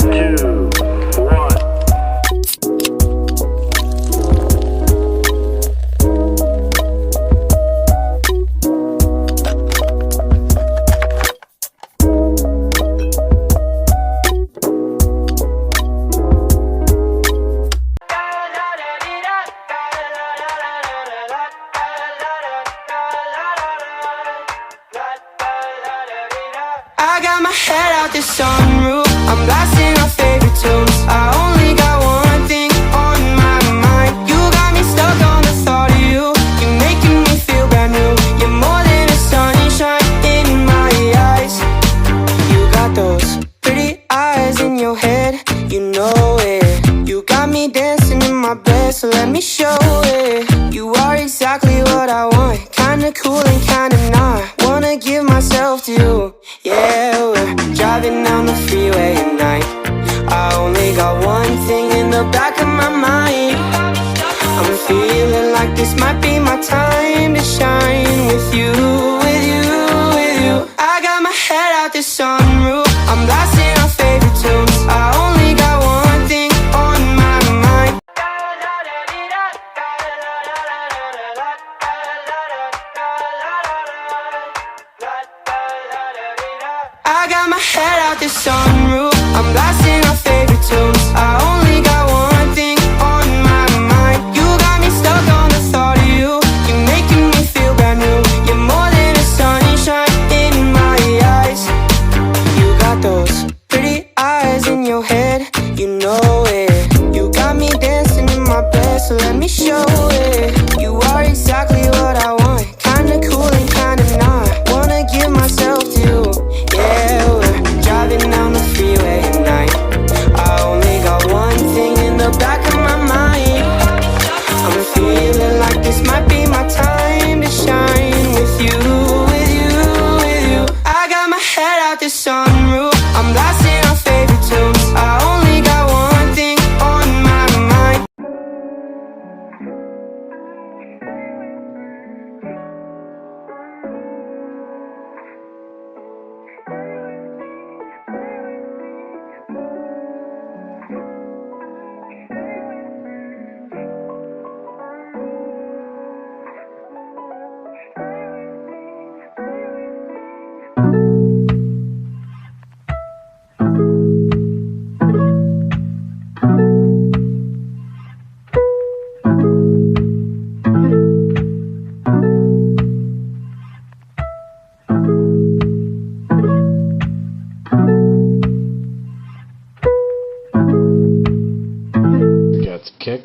2, 1. I got my head out the sunroof, I'm blasting our favorite tunes. I only got one thing on my mind. You got me stuck on the thought of you. You're making me feel brand new. You're more than a sunshine in my eyes. You got those pretty eyes in your head, you know it. You got me dancing in my bed, so let me show it. You are exactly what I want, kinda cool and kinda not. Wanna give myself to you. Yeah, we're driving down the freeway at night. I only got one thing in the back of my mind. I'm feeling like this might be my time to shine with you, with you, with you. I got my head out the sunroof, I'm blasting our favorite tunes. I only got one thing on my mind. I got my head out the sunroof, I'm blasting our favorite tunes. I only got one thing on my mind. You got me stuck on the thought of you. You're making me feel brand new. You're more than a sunshine in my eyes. You got those pretty eyes in your head, you know it. You got me dancing in my bed, so let me show it. You are exactly what I want, kinda cool and kinda not. Wanna give myself to you. Yeah, we're driving down the freeway at night. I only got one thing in the back of my mind. I'm feeling like this might be my time to shine with you, with you, with you. I got my head out the sunroof, I'm blasting our favorite tunes. I only got one thing on my mind. Got the kick.